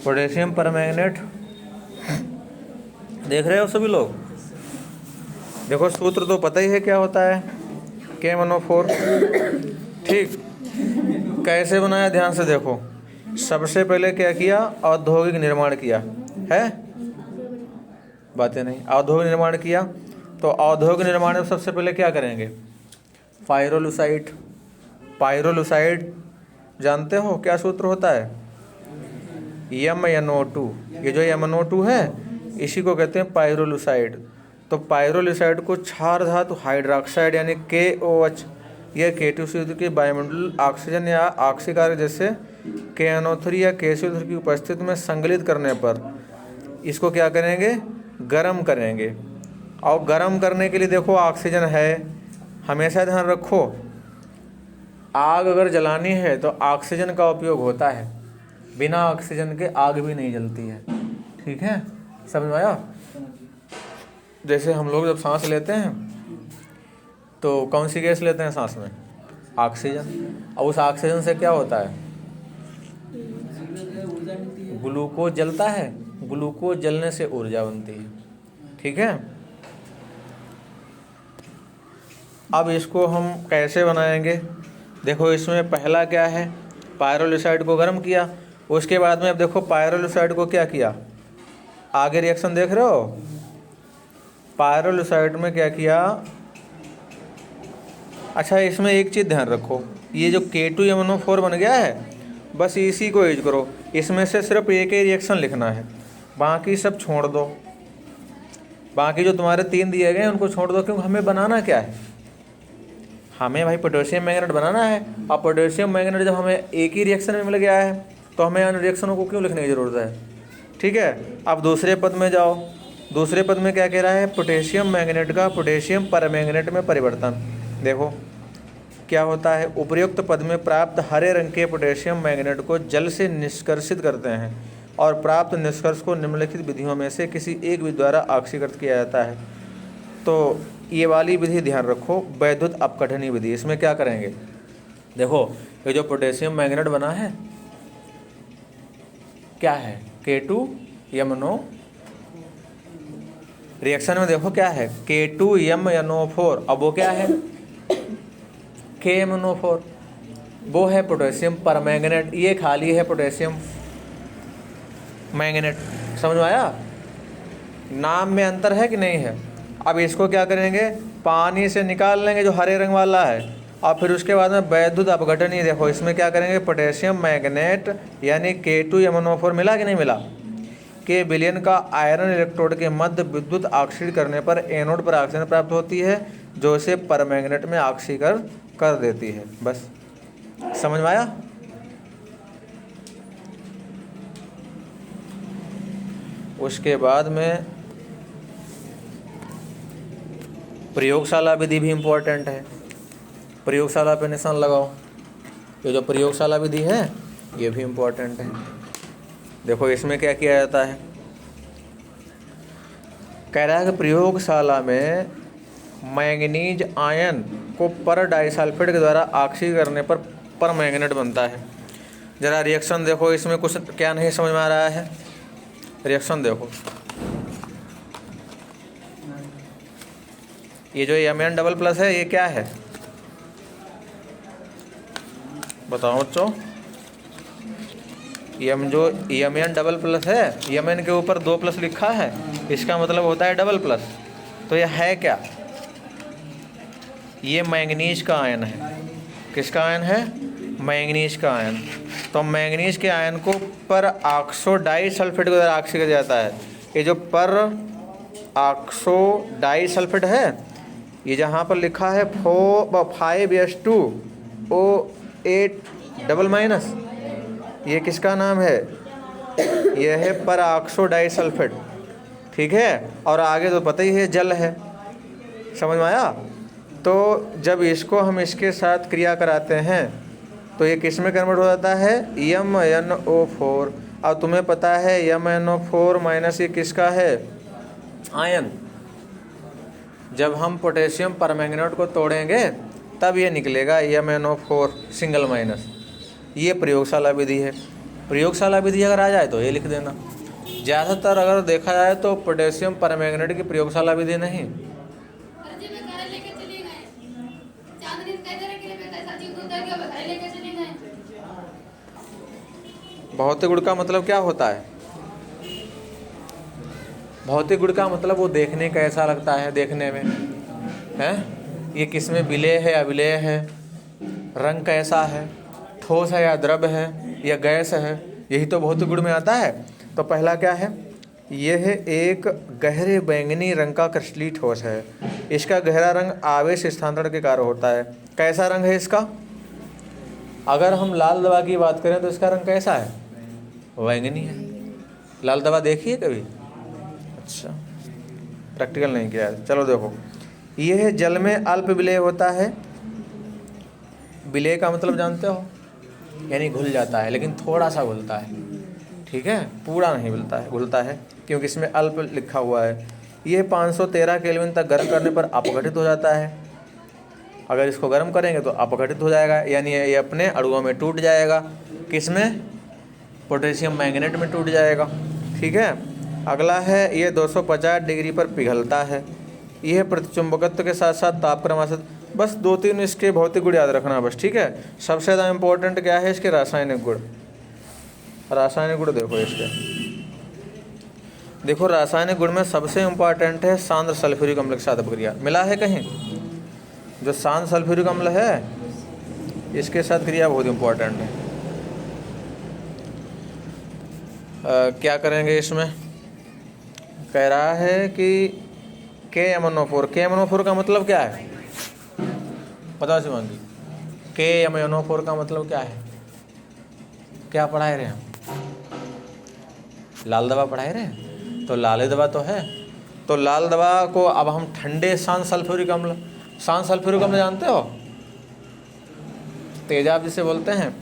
Potassium permanganate देख रहे हो सभी लोग? देखो सूत्र तो पता ही है क्या होता है, KMnO4। ठीक, कैसे बनाया ध्यान से देखो। सबसे पहले क्या किया, औद्योगिक निर्माण किया है, बातें नहीं, औद्योगिक निर्माण किया। तो औद्योगिक निर्माण में सबसे पहले क्या करेंगे, पाइरोलुसाइड। पाइरोलुसाइड जानते हो क्या सूत्र होता है, MnO2। ये जो MnO2 है इसी को कहते हैं पाइरोलुसाइड। तो पाइरोलुसाइड को क्षार धातु हाइड्रोक्साइड यानी KOH या K2CO के वायुमंडल ऑक्सीजन या ऑक्सीकार जैसे KNO3 या KCO3 की उपस्थिति में संकलित करने पर इसको क्या करेंगे, गर्म करेंगे। और गर्म करने के लिए देखो ऑक्सीजन है, हमेशा ध्यान रखो, आग अगर जलानी है तो ऑक्सीजन का उपयोग होता है, बिना ऑक्सीजन के आग भी नहीं जलती है। ठीक है, समझ में आया? जैसे हम लोग जब सांस लेते हैं तो कौन सी गैस लेते हैं सांस में, ऑक्सीजन। और उस ऑक्सीजन से क्या होता है, ग्लूकोज जलता है, ग्लूकोज जलने से ऊर्जा बनती है। ठीक है, अब इसको हम कैसे बनाएंगे, देखो इसमें पहला क्या है, पाइरोलुसाइड को गर्म किया। उसके बाद में अब देखो पाइरोलुसाइड को क्या किया, आगे रिएक्शन देख रहे हो। पाइरोलुसाइड में क्या किया, अच्छा इसमें एक चीज़ ध्यान रखो, ये जो K2MnO4 बन गया है बस इसी को यूज करो, इसमें से सिर्फ एक ही रिएक्शन लिखना है, बाकी सब छोड़ दो। बाकी जो तुम्हारे 3 दिए गए हैं उनको छोड़ दो, क्योंकि हमें बनाना क्या है, हमें भाई पोटेशियम मैंगनेट बनाना है। और पोटेशियम मैंगनेट जब हमें एक ही रिएक्शन में मिल गया है तो हमें अन्य रिएक्शनों को क्यों लिखने की ज़रूरत है। ठीक है, अब दूसरे पद में जाओ। दूसरे पद में क्या कह रहा है, पोटेशियम मैंगनेट का पोटेशियम परमैंगनेट में परिवर्तन। देखो क्या होता है, उपर्युक्त पद में प्राप्त हरे रंग के पोटेशियम मैंगनेट को जल से निष्कर्षित करते हैं और प्राप्त निष्कर्ष को निम्नलिखित विधियों में से किसी एक विधि द्वारा ऑक्सीकृत किया जाता है। तो ये वाली विधि ध्यान रखो, वैद्युत अपघटनीय विधि। इसमें क्या करेंगे, देखो ये जो पोटेशियम मैंगनेट बना है क्या है, K2MnO। रिएक्शन में देखो क्या है, K2MnO4। अब वो क्या है, KMnO4, वो है पोटेशियम परमैंगनेट, ये खाली है पोटेशियम मैंगनेट। समझ में आया, नाम में अंतर है कि नहीं है। अब इसको क्या करेंगे, पानी से निकाल लेंगे जो हरे रंग वाला है, और फिर उसके बाद में वैद्युत अपघटनीय, देखो इसमें क्या करेंगे, पोटेशियम मैंगनेट यानी K2MnO4 मिला कि नहीं मिला, के विलयन का आयरन इलेक्ट्रोड के मध्य विद्युत ऑक्सीकरण करने पर एनोड पर ऑक्सीजन प्राप्त होती है जो इसे परमैंगनेट में ऑक्सीकरण कर देती है। बस समझ में आया। उसके बाद में प्रयोगशाला विधि भी इम्पोर्टेंट है, प्रयोगशाला पे निशान लगाओ। ये जो प्रयोगशाला विधि है ये भी इम्पोर्टेंट है। देखो इसमें क्या किया जाता है, कह रहा है कि प्रयोगशाला में मैंगनीज आयन को पर डाइसल्फाइड के द्वारा ऑक्सीकरण करने पर परमैंगनेट बनता है। जरा रिएक्शन देखो, इसमें कुछ क्या नहीं समझ में आ रहा है, रिएक्शन देखो। ये जो Mn++ है ये क्या है, बताओ बच्चों। जो Mn++ है, Mn के ऊपर 2+ लिखा है, इसका मतलब होता है डबल+। तो यह है क्या, ये मैंगनीज का आयन है। किसका आयन है, मैंगनीज का आयन। तो मैंगनीज के आयन को पर ऑक्सो डाइसल्फाइड के द्वारा ऑक्सीकरण किया जाता है। ये जो पर ऑक्सो डाइसल्फाइड है, ये जहाँ पर लिखा है 5H2O8 ये किसका नाम है, यह है पर ऑक्सो डाइसल्फाइड। ठीक है, और आगे तो पता ही है जल है। समझ में आया। तो जब इसको हम इसके साथ क्रिया कराते हैं तो ये किस में कन्वर्ट हो जाता है, MnO4। अब तुम्हें पता है MnO4 माइनस ये किसका है, आयन। जब हम पोटेशियम परमैंगनेट को तोड़ेंगे तब ये निकलेगा MnO4 सिंगल माइनस। ये प्रयोगशाला विधि है। प्रयोगशाला विधि अगर आ जाए तो ये लिख देना। ज़्यादातर अगर देखा जाए तो पोटेशियम परमैंगनेट की प्रयोगशाला विधि नहीं, भौतिक गुण का मतलब क्या होता है? भौतिक गुण का मतलब वो देखने कैसा लगता है, देखने में है, ये किस में विलेय है या अविलेय है, रंग कैसा है, ठोस है या द्रव है या गैस है, यही तो भौतिक गुण में आता है। तो पहला क्या है, यह एक गहरे बैंगनी रंग का क्रिस्टलीय ठोस है। इसका गहरा रंग आवेश स्थानांतरण के कारण होता है। कैसा रंग है इसका? अगर हम लाल दवा की बात करें तो इसका रंग कैसा है? बैंगनी है। लाल दवा देखी है कभी? अच्छा, प्रैक्टिकल नहीं किया है। चलो देखो, यह जल में अल्प विलेय होता है। विलेय का मतलब जानते हो, यानी घुल जाता है, लेकिन थोड़ा सा घुलता है, ठीक है, पूरा नहीं घुलता है, क्योंकि इसमें अल्प लिखा हुआ है। यह 513 केल्विन तक गर्म करने पर अपघटित हो जाता है। अगर इसको गर्म करेंगे तो अपघटित हो जाएगा, यानी ये अपने अणुओं में टूट जाएगा। किसमें? पोटेशियम मैंगनेट में टूट जाएगा, ठीक है। अगला है, ये 250 डिग्री पर पिघलता है। यह प्रतिचुंबकत्व के साथ साथ तापक्रम से, बस 2-3 इसके भौतिक गुण याद रखना बस, ठीक है। सबसे ज़्यादा इम्पोर्टेंट क्या है? इसके रासायनिक गुण। रासायनिक गुण देखो इसके, देखो रासायनिक गुण में सबसे इम्पोर्टेंट है सांद्र सल्फ्यूरिक अम्ल के साथ अपक्रिया। मिला है कहीं? जो सांद्र सल्फ्यूरिक अम्ल है इसके साथ क्रिया बहुत इम्पोर्टेंट है। क्या करेंगे इसमें? कह रहा है कि KMnO4। KMnO4 का मतलब क्या है? बताओ शिवांगी, KMnO4 का मतलब क्या है? क्या पढ़ाए रहे हम? लाल दवा पढ़ाए रहे, तो लाल दवा तो है। तो लाल दवा को अब हम ठंडे सांद्र सल्फ्यूरिक अम्ल, सांद्र सल्फ्यूरिक अम्ल जानते हो, तेजाब जिसे बोलते हैं,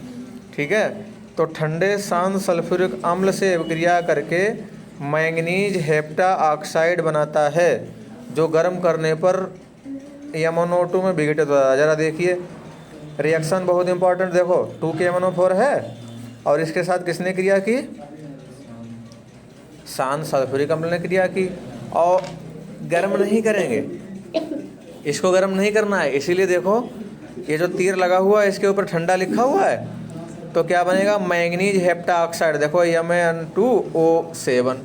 ठीक है। तो ठंडे सांद्र सल्फ्यूरिक अम्ल से अभिक्रिया करके मैंगनीज हेप्टा ऑक्साइड बनाता है, जो गर्म करने पर MnO2 में विघटित होता है। ज़रा देखिए रिएक्शन, बहुत इंपॉर्टेंट। देखो 2KMnO4 है और इसके साथ किसने क्रिया की? सांद्र सल्फ्यूरिक अम्ल ने क्रिया की। और गर्म नहीं करेंगे, इसको गर्म नहीं करना है, इसीलिए देखो ये जो तीर लगा हुआ है इसके ऊपर ठंडा लिखा हुआ है, तो क्या बनेगा? Manganese hepta oxide. देखो Mn2O7,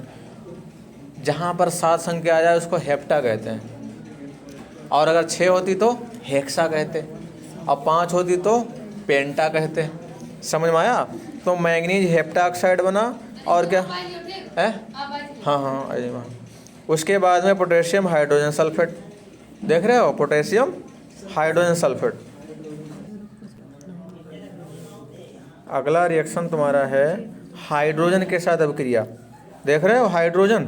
जहाँ पर 7 संख्या आ जाए उसको हेप्टा कहते हैं, और अगर 6 होती तो हेक्सा कहते, और 5 होती तो पेंटा कहते। समझ में आया? तो मैंगनीज हेप्टा ऑक्साइड बना, और क्या है? हाँ, अरे वाह। उसके बाद में पोटेशियम हाइड्रोजन सल्फेट, देख रहे हो, पोटेशियम हाइड्रोजन सल्फेट। अगला रिएक्शन तुम्हारा है हाइड्रोजन के साथ अभिक्रिया, देख रहे हो, हाइड्रोजन।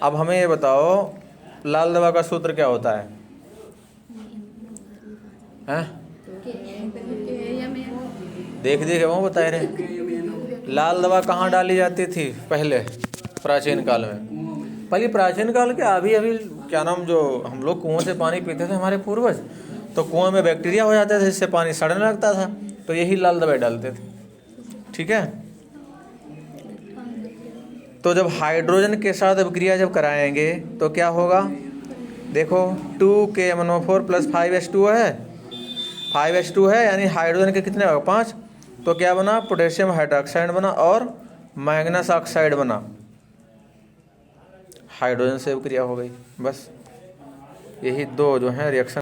अब हमें ये बताओ लाल दवा का सूत्र क्या होता है? हैं? देख वो बता रहे। लाल दवा कहाँ डाली जाती थी पहले प्राचीन काल में? पहले प्राचीन काल के अभी क्या नाम, जो हम लोग कुओं से पानी पीते थे हमारे पूर्वज, तो कुएं में बैक्टीरिया हो जाते थे, इससे पानी सड़ने लगता था, तो यही लाल दवाई डालते थे, ठीक है। तो जब हाइड्रोजन के साथ अभिक्रिया जब कराएंगे तो क्या होगा? देखो 2KMnO4 + 5H2O है, 5H2 है, यानी हाइड्रोजन के कितने होगा? 5। तो क्या बना? पोटेशियम हाइड्रोक्साइड बना और मैग्नस ऑक्साइड बना, हाइड्रोजन से अभिक्रिया हो गई। बस यही दो जो है रिएक्शन